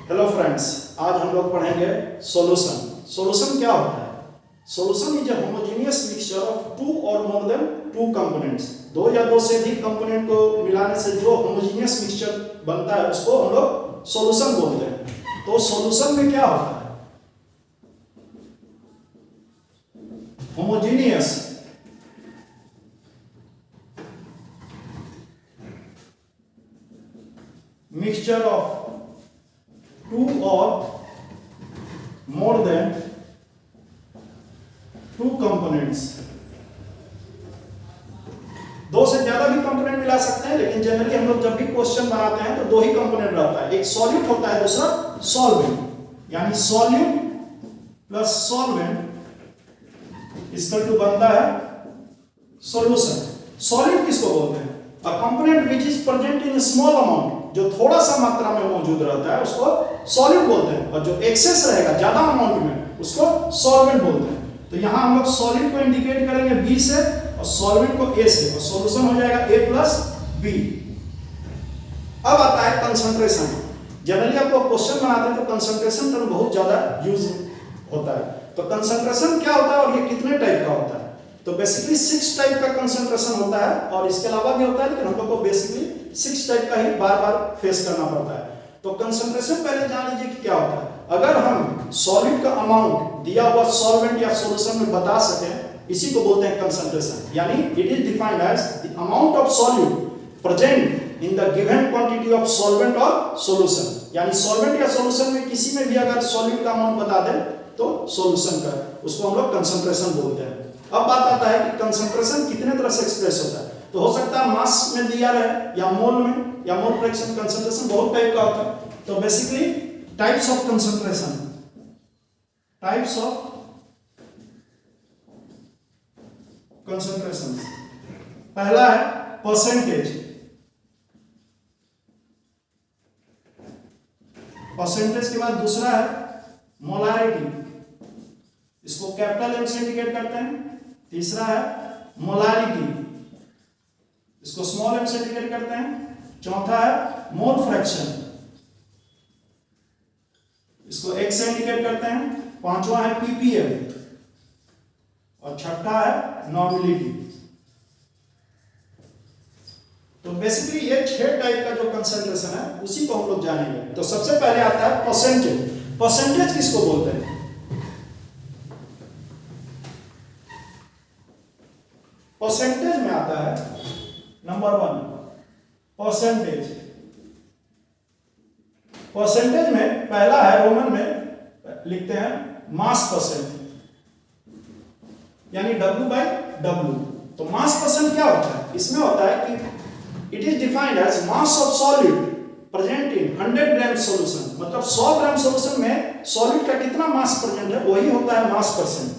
Hello friends, आज हम लोग पढ़ेंगे सॉल्यूशन। सॉल्यूशन क्या होता है? Solution is a homogeneous mixture of two और मोर देन टू कंपोनेंट्स। दो या दो से अधिक कंपोनेंट को मिलाने से जो होमोजेनियस मिक्सचर बनता है उसको हम लोग सॉल्यूशन बोलते हैं। तो सॉल्यूशन में क्या होता है? होमोजेनियस मिक्सचर ऑफ टू और मोर देन टू कंपोनेंट्स। दो से ज्यादा भी कंपोनेंट मिला सकते हैं, लेकिन जनरली हम लोग जब भी क्वेश्चन बनाते हैं तो दो ही कंपोनेंट रहता है। एक सॉल्यूट होता है, दूसरा सॉल्वेंट। यानी सॉल्यूट प्लस सॉल्वेंट इसका जो बनता है सॉल्यूशन। सॉल्यूट किसको बोलते हैं? A component which is present in small amount, जो थोड़ा सा मात्रा में मौजूद रहता है उसको सॉल्यूट बोलते हैं, और जो एक्सेस रहेगा ज्यादा अमाउंट में उसको सॉल्वेंट बोलते हैं। तो यहां हम लोग सॉल्यूट को इंडिकेट करेंगे बी से और सॉल्वेंट को ए से, और सॉल्यूशन हो जाएगा ए प्लस बी। अब आता है कंसंट्रेशन। जनरली आप लोग क्वेश्चन बनाते हैं तो कंसंट्रेशन टर्म बहुत ज्यादा यूज होता है। तो कंसंट्रेशन क्या होता है और ये कितने टाइप का होता है? तो बेसिकली 6 टाइप का कंसंट्रेशन होता है, और इसके अलावा भी होता है, लेकिन हम लोग को बेसिकली 6 टाइप का ही बार बार फेस करना पड़ता है। तो कंसंट्रेशन पहले जान लीजिए कि क्या होता है। अगर हम सॉलिड का अमाउंट दिया हुआ सॉल्वेंट या सॉल्यूशन में बता सकें, इसी को बोलते हैं कंसंट्रेशन। यानी it is defined as the amount of solute present in the given quantity of solvent और सॉल्यूशन। यानी सॉल्वेंट या सॉल्यूशन में किसी में भी अगर सॉल्यूट का अमाउंट बता दें तो सॉल्यूशन का, उसको हम लोग कंसंट्रेशन बोलते हैं। अब बात आता है कि कंसंट्रेशन कितने तरह से एक्सप्रेस होता है। तो हो सकता है मास में दिया रहे या मोल में या मोल फ्रैक्शन। कंसंट्रेशन बहुत टाइप का होता है। तो basically types of concentration, types of concentration. पहला है परसेंटेज। परसेंटेज के बाद दूसरा है मोलारिटी, इसको कैपिटल एम से इंडिकेट करते हैं। तीसरा है मोलारिटी, इसको स्मॉल एम से इंडिकेट करते हैं। चौथा है मोल फ्रैक्शन, इसको एक्स से इंडिकेट करते हैं। पांचवा है पीपीएम, और छठा है नॉमिलिटी। तो बेसिकली ये 6 टाइप का जो कंसंट्रेशन है उसी को हम लोग जानेंगे। तो सबसे पहले आता है परसेंटेज। परसेंटेज किसको बोलते हैं? परसेंटेज में आता है नंबर 1 परसेंटेज। परसेंटेज में पहला है, रोमन में लिखते हैं मास परसेंट, यानी W/W। तो मास परसेंट क्या होता है? इसमें होता है कि it is defined as mass of solid present in 100 gram solution. मतलब 100 ग्राम सॉल्यूशन में सॉलिड का कितना मास प्रेजेंट है, वही होता है मास परसेंट।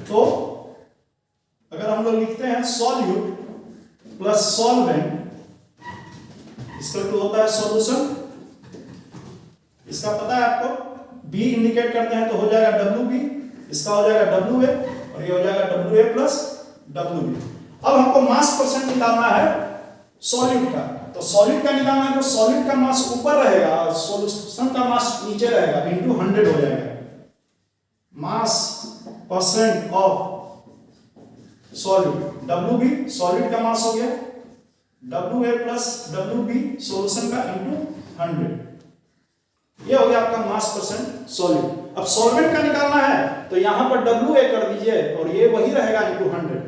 तो अगर हम लोग लिखते हैं सॉल्यूट प्लस सॉल्वेंट, इसका तो होता है सॉल्यूशन। इसका पता है आपको, B इंडिकेट करते हैं तो हो जाएगा WB, इसका हो जाएगा WA, और ये हो जाएगा WA प्लस WB। अब हमको मास परसेंट निकालना है सॉल्यूट का। तो सॉलिड का निकालना है तो सॉलिड का मास ऊपर रहेगा और सॉल्यूशन का मास नीचे रहेगा, इनटू 100 हो जाएगा। मास percent of solid, WB solid का मास हो गया, WA प्लस WB सॉल्यूशन का इनटू 100। ये हो गया आपका मास परसेंट सॉलिड। अब सॉल्वेंट का निकालना है तो यहां पर WA कर दीजिए और ये वही रहेगा इनटू 100।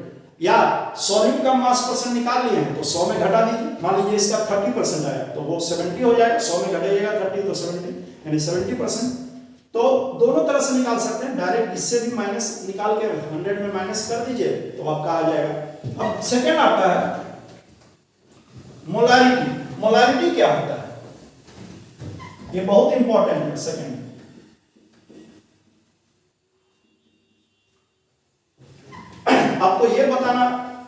या सॉलिड का मास परसेंट निकाल लिए हैं तो 100 में घटा दीजिए। मान लीजिए इसका 30% आया तो वो 70 हो जाएगा। 100 में घटाइएगा 30 तो 70, यानी 70%। तो दोनों तरह से निकाल सकते हैं, डायरेक्ट इससे भी माइनस निकाल के 100 में माइनस कर दीजिए तो आपका आ जाएगा। अब सेकेंड आता है मोलारिटी। मोलारिटी क्या होता है? ये बहुत इंपॉर्टेंट है। सेकेंड, आपको ये बताना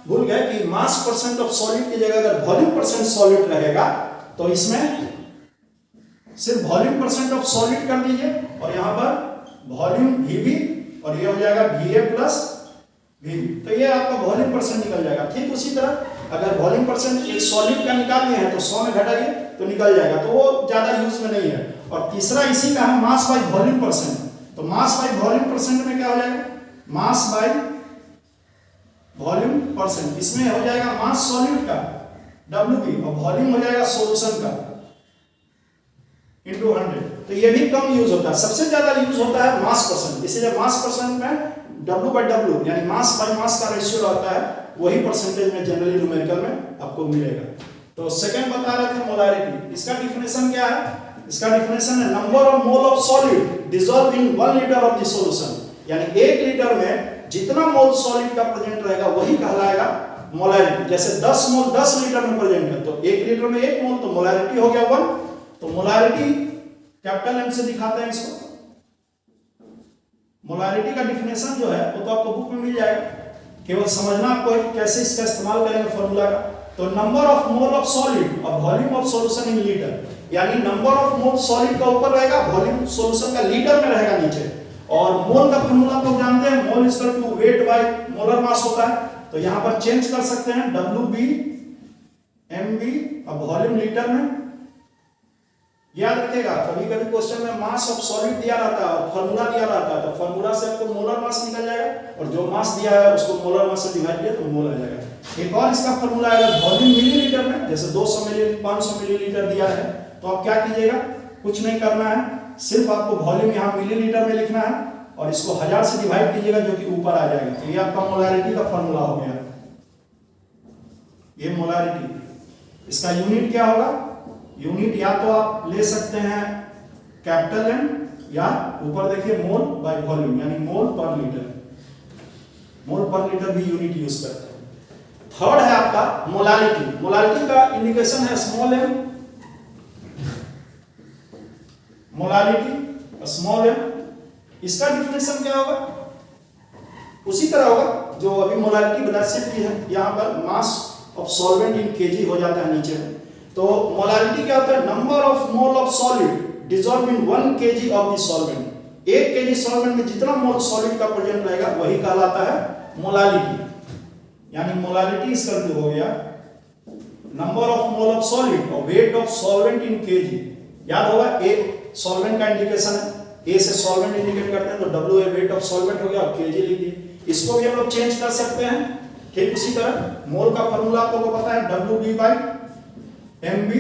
भूल गए कि मास परसेंट ऑफ सॉलिड की जगह अगर वॉल्यूम परसेंट सॉलिड रहेगा तो इसमें सिर्फ वॉल्यूम परसेंट ऑफ सॉलिड कर दीजिए, और यहां पर वॉल्यूम VB, और ये हो जाएगा VA प्लस VB। तो ये आपका वॉल्यूम परसेंट निकल जाएगा। ठीक उसी तरह अगर वॉल्यूम परसेंट एक सॉलिड का निकाल लिए हैं तो 100 में घटाइए तो निकल जाएगा, तो वो ज्यादा यूज में नहीं है। और तीसरा इसी का है मास बाय वॉल्यूम परसेंट। तो मास बाय वॉल्यूम परसेंट में क्या हो जाएगा, मास बाय वॉल्यूम परसेंट, इसमें हो जाएगा मास सॉल्यूट का WB और वॉल्यूम हो जाएगा सॉल्यूशन का इनटू 100। तो ये भी कम यूज होता है, सबसे ज्यादा यूज होता है मास परसेंट। इसीलिए मास परसेंट में W/W यानी मास बाय मास का रेशियो रहता है, वही परसेंटेज में जनरली न्यूमेरिकल में आपको मिलेगा। तो सेकंड बता रहे थे मोलारिटी, इसका डिफिनेशन क्या है, इसका डिफिनेशन है number of mole of solid dissolve in 1 litre of the solution, यानी 1 लीटर में जितना मोल सॉलिड का प्रेजेंट रहेगा वही कहलाएगा मोलारिटी। जैसे 10 मोल 10 लीटर में प्रेजेंट है तो 1 लीटर में 1 मोल, तो मोलारिटी हो गया 1। तो मोलारिटी कैपिटल M से दिखाते हैं इसको। मोलारिटी का डिफिनेशन जो है वो तो आपको बुक में मिल जाएगा, केवल समझना आपको है कि कैसे इसका इस्तेमाल करेंगे फॉर्मूला का। तो number of mole of solid और volume of solution in litre, यानी नंबर ऑफ मोल सॉलिड का ऊपर रहेगा, वॉल्यूम सॉल्यूशन का लीटर में रहेगा नीचे। और मोल का फॉर्मूला आप लोग जानते हैं, mole is equal to weight by molar mass होता है। तो यहां पर चेंज कर सकते हैं WB MB और वॉल्यूम लीटर में। याद रखिएगा कभी कभी क्वेश्चन में मास ऑफ सॉलिड दिया रहता है और फार्मूला दिया रहता है, तो फार्मूला से आपको मोलर मास निकल जाएगा और जो मास दिया है उसको मोलर मास से डिवाइड किया तो मोल आ जाएगा। एक और इसका फार्मूला है वॉल्यूम मिलीलीटर में, जैसे 200 मिलीलीटर 500 मिलीलीटर दिया है तो आप क्या कीजिएगा, कुछ नहीं करना है, सिर्फ आपको वॉल्यूम यहाँ मिलीलीटर में लिखना है और इसको 1000 से डिवाइड कीजिएगा जो कि ऊपर आ जाएगा। तो ये आपका मोलारिटी का फार्मूला हो गया, ये मोलारिटी। इसका यूनिट क्या होगा, यूनिट या तो आप ले सकते हैं कैपिटल M या ऊपर देखिए मोल बाय वॉल्यूम यानी मोल पर लीटर, मोल पर लीटर भी यूनिट यूज करते हैं। थर्ड है आपका मोलारिटी। मोलारिटी का इंडिकेशन है small m, molarity small m। इसका डिफिनेशन क्या होगा, उसी तरह होगा जो अभी मोलारिटी बता, सिर्फ यहां पर mass of solvent in KG हो जाता है नीचे में। तो मोलारिटी क्या होता है, number of mole of solid dissolve in 1 kg of the solvent. 1 kg solvent में जितना मोल सॉलिड का प्रेजेंट रहेगा वही कहलाता है मोलारिटी। यानी मोलारिटी इसका जो हो गया number of mole of solid और weight of solvent in KG. याद होगा ए सॉल्वेंट का इंडिकेशन है, ए से सॉल्वेंट इंडिकेट करते हैं तो WA वेट ऑफ सॉल्वेंट हो गया और केजी लिख दिए। इसको भी हम लोग चेंज कर सकते हैं, ठीक उसी तरह मोल का फार्मूला आप लोगों को पता है WB/MB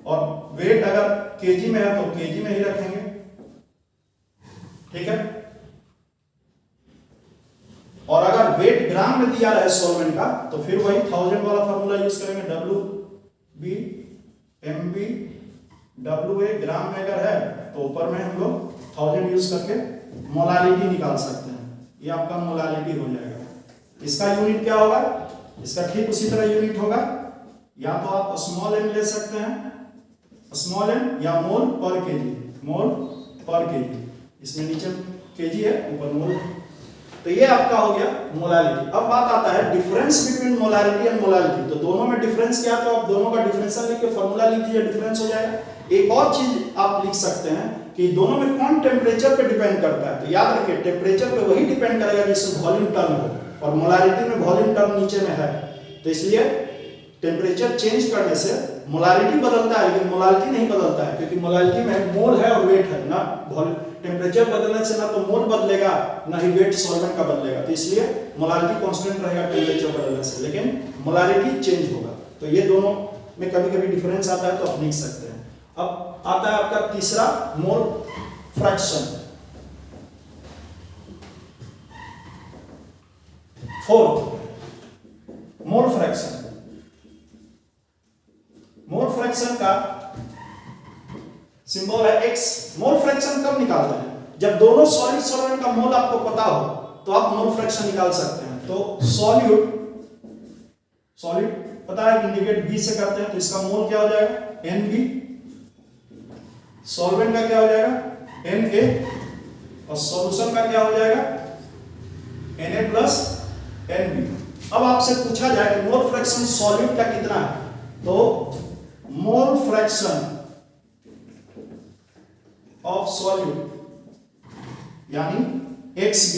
और वेट अगर केजी में है तो केजी में ही रखेंगे, ठीक है। और अगर वेट ग्राम में दिया रहे सॉल्वेंट का तो फिर वही 1000 वाला फार्मूला यूज करेंगे, WB/MB WA ग्राम में अगर है तो ऊपर में हम लोग 1000 यूज करके मोलारिटी निकाल सकते हैं। ये आपका मोलारिटी हो जाएगा। इसका यूनिट क्या होगा, इसका ठीक उसी तरह यूनिट होगा, या तो आप स्मॉल m ले सकते हैं, स्मॉल m या मोल पर केजी, मोल पर केजी, इसमें नीचे केजी है ऊपर मोल। तो ये आपका हो गया मोलारिटी। अब बात आता है difference between molarity and molarity. तो दोनों में डिफरेंस क्या है, तो आप दोनों का डिफरेंशियल लिख के फार्मूला लिख दीजिए, डिफरेंस हो जाएगा। एक और चीज आप लिख सकते हैं कि दोनों में कौन टेम्परेचर पे डिपेंड करता है। तो याद रखिए टेम्परेचर पे वही डिपेंड करेगा जिससे वॉल्यूम टर्म हो, और मोलारिटी में वॉल्यूम टर्म नीचे में है, तो इसलिए टेम्परेचर चेंज करने से मोलारिटी बदलता है लेकिन मोलारिटी नहीं बदलता है, क्योंकि मोलारिटी में मोल है और वेट है ना। टेम्परेचर बदलने से ना तो मोल बदलेगा ना ही वेट सॉल्वेंट का बदलेगा, तो इसलिए मोलारिटी कांस्टेंट रहेगा टेम्परेचर बदलने से, लेकिन मोलारिटी चेंज होगा। तो ये दोनों में कभी कभी डिफरेंस आता है तो आप लिख सकते हैं। अब आता है आपका तीसरा mole fraction. Fourth mole fraction. Mole fraction का सिंबल है x। मोल फ्रैक्शन कब निकालते हैं, जब दोनों सॉलिड सॉल्वेंट का मोल आपको पता हो तो आप मोल फ्रैक्शन निकाल सकते हैं। तो सॉलिड पता है इंडिकेट B से करते हैं, तो इसका मोल क्या हो जाएगा NB, सॉल्वेंट का क्या हो जाएगा Na, और सॉल्यूशन का क्या हो जाएगा Na+NB। अब आपसे पूछा जाए कि मोल फ्रैक्शन सॉलिड का कितना है, तो मोल फ्रैक्शन ऑफ सॉल्यूट यानी XB,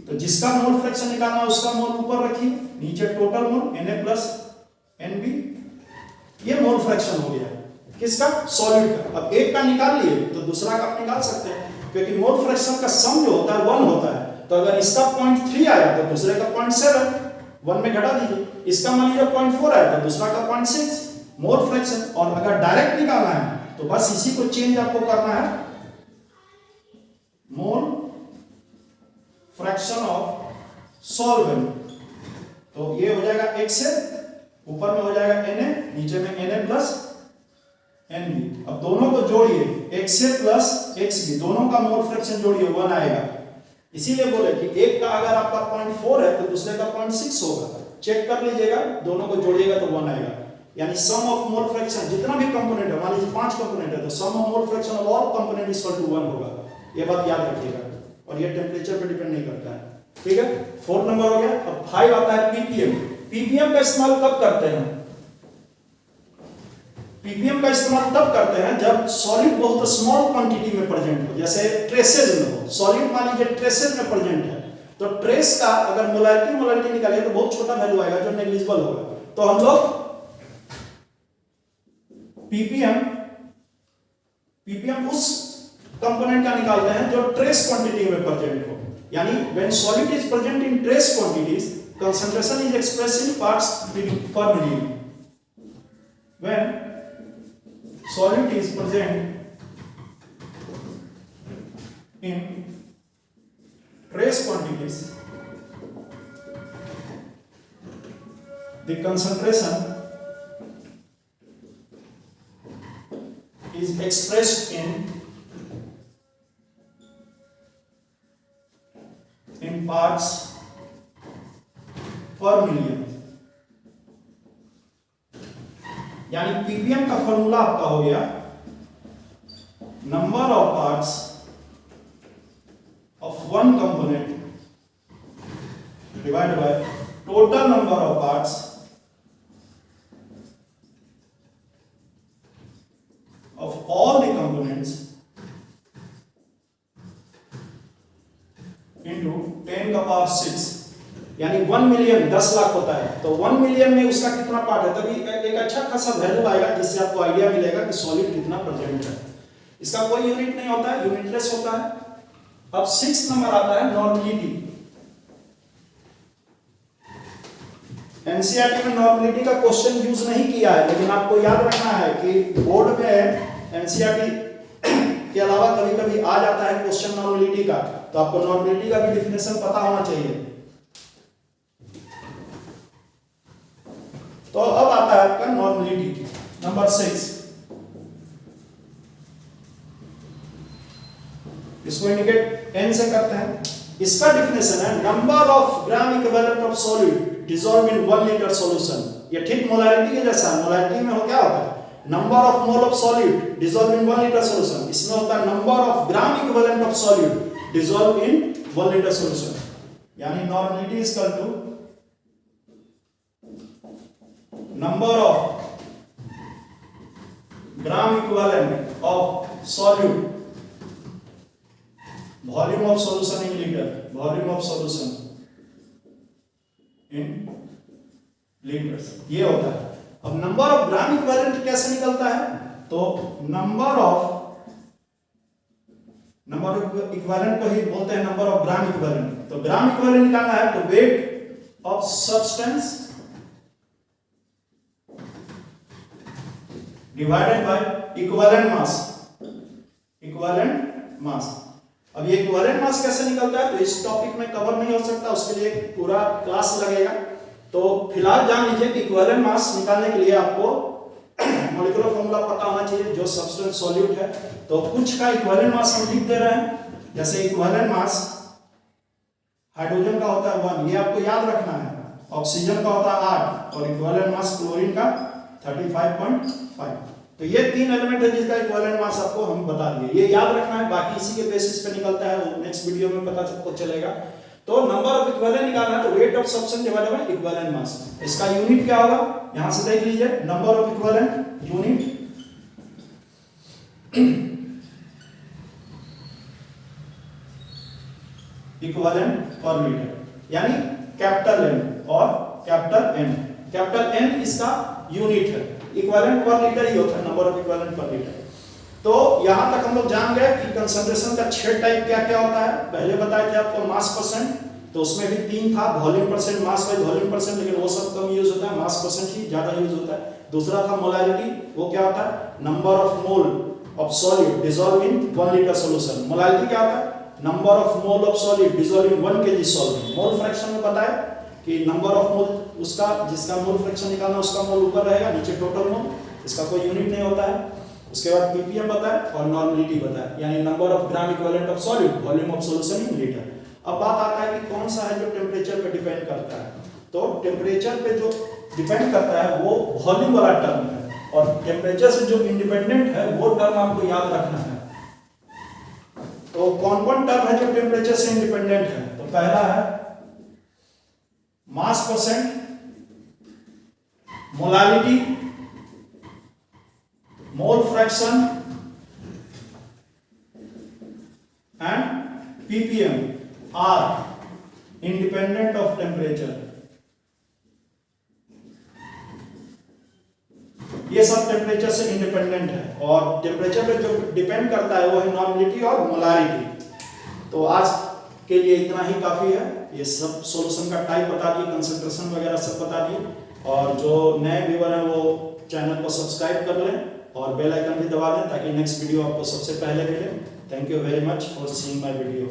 तो जिसका मोल फ्रैक्शन निकालना उसका मोल ऊपर रखिए, नीचे टोटल मोल Na+NB, ये मोल फ्रैक्शन हो गया। किसका? सॉलिड का। अब एक का निकाल लिए तो दूसरा का आप निकाल सकते हैं, क्योंकि मोल फ्रैक्शन का सम जो होता है 1 होता है। तो अगर इसका 0.3 आया तो दूसरे का 0.7, 1 में घटा दीजिए। इसका मान लीजिए 0.4 आया तो दूसरा का 0.6 मोल फ्रैक्शन। और अगर डायरेक्ट निकालना है तो बस इसी को चेंज आपको करना है, मोल फ्रैक्शन ऑफ सॉल्वेंट। तो ये हो जाएगा XA, ऊपर में हो जाएगा Na, नीचे में Na प्लस Nb। अब दोनों को जोड़िए, XA प्लस XB दोनों का मोल फ्रैक्शन जोड़िए, 1 आएगा। इसीलिए बोले कि एक का अगर आपका 0.4 है तो दूसरे का 0.6 होगा। चेक कर लीजिएगा, दोनों को जोड़िएगा तो 1 आएगा। यानी सम ऑफ मोल फ्रैक्शन जितना भी कंपोनेंट है, मान लीजिए 5 कंपोनेंट है तो sum of mole fraction of all component is equal to 1 होगा। ये बात याद रखिएगा, और ये टेंपरेचर पे डिपेंड नहीं करता है। ठीक है, 4 नंबर हो गया। अब 5 आता है पीपीएम। पीपीएम का इस्तेमाल कब करते हैं? पीपीएम का इस्तेमाल तब करते हैं जब सॉलिड बहुत स्मॉल क्वांटिटी में प्रेजेंट हो, जैसे ट्रेसेज में हो। सॉलिड मान लीजिए ट्रेसेज में प्रेजेंट है तो ट्रेस का अगर मोलारिटी निकालिए तो बहुत छोटा वैल्यू आएगा जो नेग्लिजिबल होगा। तो हम लोग पीपीएम उस कंपोनेंट का निकालते हैं जो ट्रेस क्वांटिटी में प्रेजेंट हो। यानी when solid is present in trace quantities concentration is expressed in parts per million. When solid is present in trace quantities, the concentration is expressed in parts पर million. यानी ppm का formula आपका हो गया number of parts of one component divided by total number of parts of all the components into 10 का power 6। यानी 1 million 10 lakh होता है तो 1 मिलियन में उसका कितना पार्ट है, तभी एक अच्छा खासा वैल्यू आएगा जिससे आपको आइडिया मिलेगा कि सॉलिड कितना प्रेजेंट है। इसका कोई यूनिट नहीं होता है, यूनिटलेस होता है। अब 6 नंबर आता है नॉर्मलिटी। एनसीईआरटी में नॉर्मलिटी का क्वेश्चन यूज नहीं किया है, लेकिन आपको याद रखना है कि बोर्ड में एनसीईआरटी के अलावा कभी कभी आ जाता है क्वेश्चन नॉर्मलिटी का, तो आपको नॉर्मलिटी का भी डेफिनेशन पता होना चाहिए। तो अब आता है आपका नॉर्मलिटी नंबर 6। इसको इंडिकेट एन से करते हैं। इसका डेफिनेशन है number of gram equivalent of solid dissolve in 1 litre solution. ये ठीक मोलारिटी के जैसा है। मोलारिटी में हो क्या होता है, number of mole of solid dissolve in 1 litre solution. इसमें होता है number of gram equivalent of solid dissolve in 1 litre solution. यानी normality is equal to number of gram equivalent of solute volume of solution in liter, volume of solution in liters, ये होता है। अब number of gram equivalent कैसे निकलता है, तो number of equivalent को ही बोलते हैं नंबर ऑफ ग्राम इक्विवेलेंट। तो ग्राम इक्विवेलेंट निकालना है तो weight of substance divided by equivalent mass. Equivalent mass, अब ये इक्विवेलेंट मास कैसे निकलता है तो इस टॉपिक में कवर नहीं हो सकता, उसके लिए एक पूरा क्लास लगेगा। तो फिलहाल जान लीजिए कि इक्विवेलेंट मास निकालने के लिए आपको मॉलिक्यूलर फॉर्मूला पता होना चाहिए जो सब्सटेंस सॉल्यूट है। तो कुछ का इक्विवेलेंट मास हम लिख दे रहे हैं, जैसे इक्विवेलेंट मास हाइड्रोजन का होता है 1, ये आपको याद रखना है। ऑक्सीजन का होता है 8 और इक्विवेलेंट मास क्लोरीन का 35.5। तो ये 3 एलिमेंट है जिसका इक्विवेलेंट मास आपको हम बता दिए, ये याद रखना है। बाकी इसी के बेसिस पे निकलता है, वो नेक्स्ट वीडियो में पता सबको चलेगा। तो नंबर ऑफ इक्विवेलेंट निकालना है तो weight of substance divided by equivalent mass. इसका यूनिट क्या होगा, यहां से देख लीजिए, number of equivalent unit equivalent पर लीटर, यानी कैपिटल N और कैपिटल N। कैपिटल N इसका यूनिट है, इक्विवेलेंट पर लीटर ही होता है, नंबर ऑफ इक्विवेलेंट पर लीटर। तो यहां तक हम लोग जान गए कि कंसंट्रेशन का 6 टाइप क्या क्या होता है। पहले बताए थे आपको मास परसेंट, तो उसमें भी 3 था, volume percent, mass by volume percent, लेकिन वो सब कम यूज होता है, मास परसेंट ही ज्यादा यूज होता है। दूसरा था मोलारिटी, वो क्या होता है, number of mole of solid dissolve in 1 litre solution. Molarity क्या होता है, number of mole of solid dissolve in 1 kg solvent. Mole fraction में बताया कि नंबर ऑफ मोल, उसका जिसका मोल फ्रैक्शन निकालना उसका मोल ऊपर रहेगा, नीचे टोटल मोल, इसका कोई यूनिट नहीं होता है। उसके बाद पीपीएम बताया और नॉर्मलिटी बताया, यानी number of gram equivalent of solid volume of solution in litre. अब बात आता है कि कौन सा है जो टेम्परेचर पे डिपेंड करता है। तो टेम्परेचर पे जो डिपेंड करता है वो वॉल्यूम वाला टर्म है, और टेम्परेचर से जो इंडिपेंडेंट है वो टर्म आपको याद रखना है। तो कौन कौन टर्म है जो टेम्परेचर से इंडिपेंडेंट है, तो पहला है mass percent, molality, mole fraction and PPM are independent of temperature. ये सब टेम्परेचर से इंडिपेंडेंट है, और टेम्परेचर पे जो डिपेंड करता है वो है नॉर्मलिटी और मोलारिटी। तो आज के लिए इतना ही काफी है। ये सब सॉल्यूशन का टाइप बता दिए, कंसंट्रेशन वगैरह सब बता दिए, और जो नए व्यूअर हैं वो चैनल को सब्सक्राइब कर लें और बेल आइकन भी दबा दें ताकि नेक्स्ट वीडियो आपको सबसे पहले मिले। Thank you very much for seeing my video.